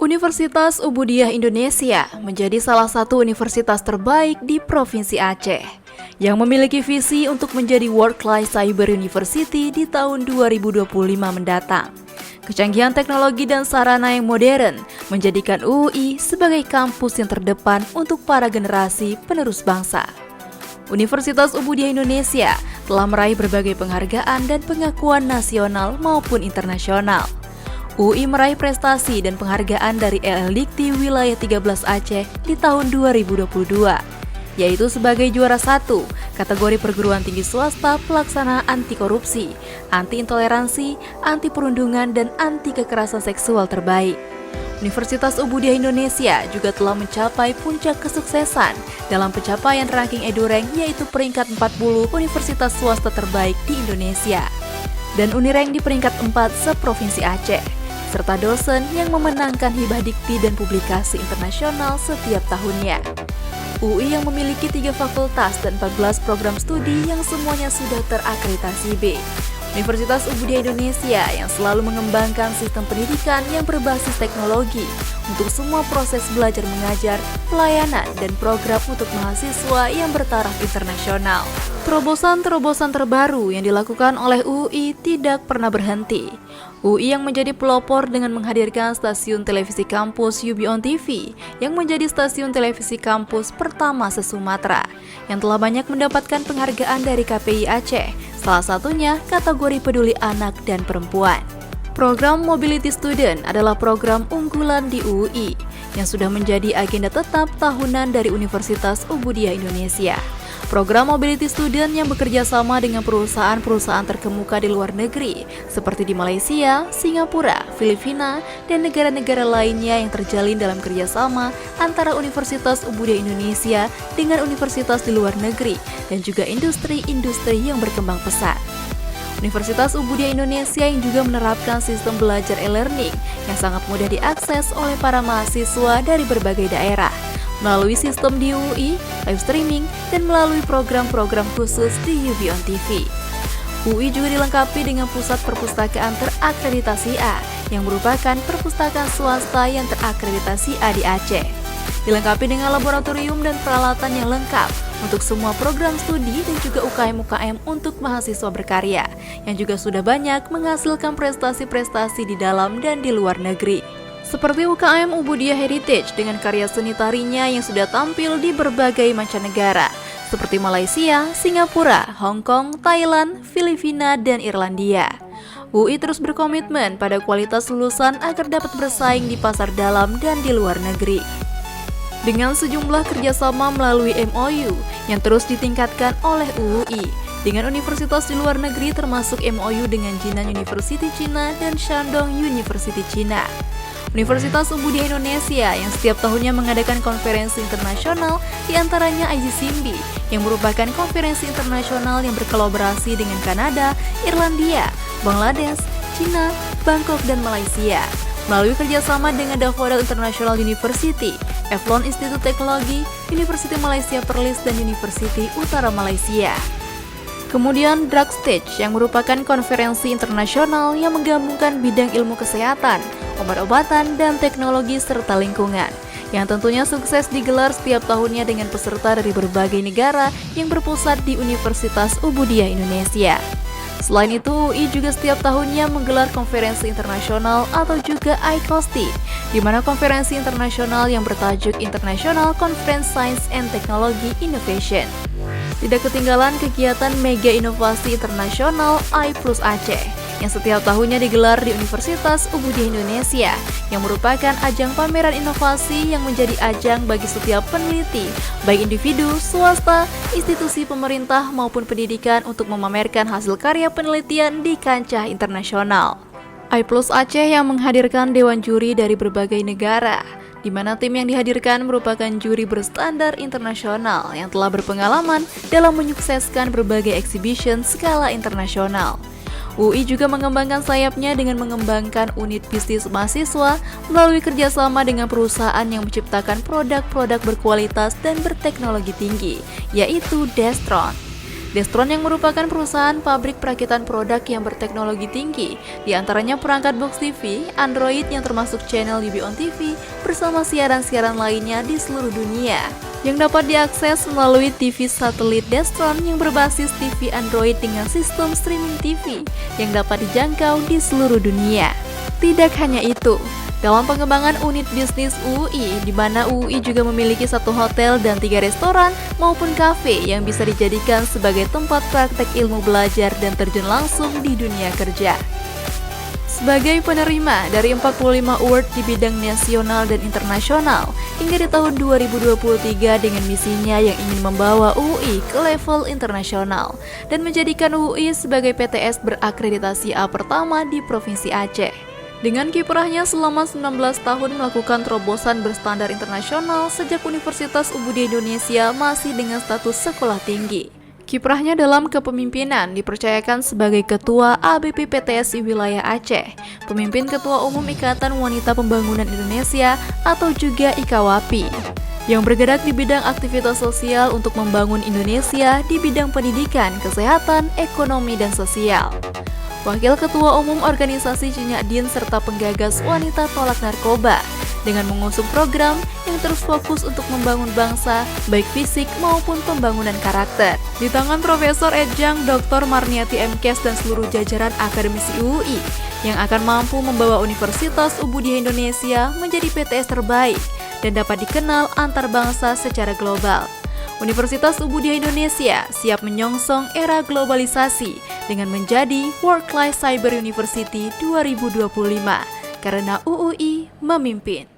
Universitas Ubudiyah Indonesia menjadi salah satu universitas terbaik di Provinsi Aceh yang memiliki visi untuk menjadi World Class Cyber University di tahun 2025 mendatang. Kecanggihan teknologi dan sarana yang modern menjadikan UI sebagai kampus yang terdepan untuk para generasi penerus bangsa. Universitas Ubudiyah Indonesia telah meraih berbagai penghargaan dan pengakuan nasional maupun internasional. UI meraih prestasi dan penghargaan dari LLDikti Wilayah 13 Aceh di tahun 2022, yaitu sebagai juara 1 kategori perguruan tinggi swasta pelaksana anti korupsi, anti intoleransi, anti perundungan, dan anti kekerasan seksual terbaik. Universitas Ubudiyah Indonesia juga telah mencapai puncak kesuksesan dalam pencapaian ranking EduRank, yaitu peringkat 40 universitas swasta terbaik di Indonesia, dan Unirank di peringkat 4 seprovinsi Aceh, serta dosen yang memenangkan hibah dikti dan publikasi internasional setiap tahunnya. UI yang memiliki 3 fakultas dan 14 program studi yang semuanya sudah terakreditasi B. Universitas Ubudiyah Indonesia yang selalu mengembangkan sistem pendidikan yang berbasis teknologi untuk semua proses belajar mengajar, pelayanan, dan program untuk mahasiswa yang bertaraf internasional. Terobosan-terobosan terbaru yang dilakukan oleh UI tidak pernah berhenti. UI yang menjadi pelopor dengan menghadirkan stasiun televisi kampus UBON TV yang menjadi stasiun televisi kampus pertama se-Sumatera yang telah banyak mendapatkan penghargaan dari KPI Aceh, salah satunya kategori peduli anak dan perempuan. Program Mobility Student adalah program unggulan di UI yang sudah menjadi agenda tetap tahunan dari Universitas Ubudiyah Indonesia. Program Mobility Student yang bekerja sama dengan perusahaan-perusahaan terkemuka di luar negeri seperti di Malaysia, Singapura, Filipina, dan negara-negara lainnya yang terjalin dalam kerjasama antara Universitas Ubudiyah Indonesia dengan universitas di luar negeri dan juga industri-industri yang berkembang pesat. Universitas Ubudiyah Indonesia yang juga menerapkan sistem belajar e-learning yang sangat mudah diakses oleh para mahasiswa dari berbagai daerah melalui sistem di UI, live streaming, dan melalui program-program khusus di UBON TV. UI juga dilengkapi dengan pusat perpustakaan terakreditasi A yang merupakan perpustakaan swasta yang terakreditasi A di Aceh. Dilengkapi dengan laboratorium dan peralatan yang lengkap untuk semua program studi dan juga UKM-UKM untuk mahasiswa berkarya yang juga sudah banyak menghasilkan prestasi-prestasi di dalam dan di luar negeri. Seperti UKM Ubudiyah Heritage dengan karya seni tarinya yang sudah tampil di berbagai mancanegara seperti Malaysia, Singapura, Hong Kong, Thailand, Filipina, dan Irlandia. UI terus berkomitmen pada kualitas lulusan agar dapat bersaing di pasar dalam dan di luar negeri. Dengan sejumlah kerjasama melalui MOU yang terus ditingkatkan oleh UI dengan universitas di luar negeri termasuk MOU dengan Jinan University China dan Shandong University China. Universitas Ubudiyah Indonesia yang setiap tahunnya mengadakan konferensi internasional, diantaranya IGCMB, yang merupakan konferensi internasional yang berkolaborasi dengan Kanada, Irlandia, Bangladesh, China, Bangkok, dan Malaysia. Melalui kerjasama dengan Dafodio International University, Eflon Institut Teknologi, University Malaysia Perlis, dan University Utara Malaysia. Kemudian Drug Stage yang merupakan konferensi internasional yang menggabungkan bidang ilmu kesehatan, obat-obatan, dan teknologi serta lingkungan yang tentunya sukses digelar setiap tahunnya dengan peserta dari berbagai negara yang berpusat di Universitas Ubudiyah Indonesia. Selain itu, UI juga setiap tahunnya menggelar konferensi internasional atau juga ICOSTI, di mana konferensi internasional yang bertajuk International Conference Science and Technology Innovation. Tidak ketinggalan kegiatan Mega Inovasi Internasional I+ Aceh yang setiap tahunnya digelar di Universitas Ubudiyah Indonesia yang merupakan ajang pameran inovasi yang menjadi ajang bagi setiap peneliti, baik individu, swasta, institusi pemerintah maupun pendidikan untuk memamerkan hasil karya penelitian di kancah internasional. I+ Aceh yang menghadirkan dewan juri dari berbagai negara, di mana tim yang dihadirkan merupakan juri berstandar internasional yang telah berpengalaman dalam menyukseskan berbagai exhibition skala internasional. UI juga mengembangkan sayapnya dengan mengembangkan unit bisnis mahasiswa melalui kerjasama dengan perusahaan yang menciptakan produk-produk berkualitas dan berteknologi tinggi, yaitu Destron. Destron yang merupakan perusahaan pabrik perakitan produk yang berteknologi tinggi, diantaranya perangkat box TV, Android yang termasuk channel UBI-on TV, bersama siaran-siaran lainnya di seluruh dunia, yang dapat diakses melalui TV satelit Destron yang berbasis TV Android dengan sistem streaming TV yang dapat dijangkau di seluruh dunia. Tidak hanya itu, dalam pengembangan unit bisnis UUI, di mana UUI juga memiliki 1 hotel dan 3 restoran maupun kafe yang bisa dijadikan sebagai tempat praktek ilmu belajar dan terjun langsung di dunia kerja. Sebagai penerima dari 45 award di bidang nasional dan internasional hingga di tahun 2023 dengan misinya yang ingin membawa UUI ke level internasional dan menjadikan UUI sebagai PTS berakreditasi A pertama di Provinsi Aceh. Dengan kiprahnya selama 19 tahun melakukan terobosan berstandar internasional sejak Universitas Ubudiyah Indonesia masih dengan status sekolah tinggi. Kiprahnya dalam kepemimpinan dipercayakan sebagai Ketua ABP PTSI Wilayah Aceh, Pemimpin Ketua Umum Ikatan Wanita Pembangunan Indonesia atau juga IKAWAPI, yang bergerak di bidang aktivitas sosial untuk membangun Indonesia di bidang pendidikan, kesehatan, ekonomi, dan sosial. Wakil Ketua Umum Organisasi Cinyakdin serta penggagas Wanita Tolak Narkoba dengan mengusung program yang terus fokus untuk membangun bangsa, baik fisik maupun pembangunan karakter. Di tangan Profesor Ejang Dr. Marniati MKes dan seluruh jajaran akademisi UUI yang akan mampu membawa Universitas Ubudiyah Indonesia menjadi PTS terbaik dan dapat dikenal antar bangsa secara global. Universitas Ubudiyah Indonesia siap menyongsong era globalisasi dengan menjadi World Class Cyber University 2025 karena UUI memimpin.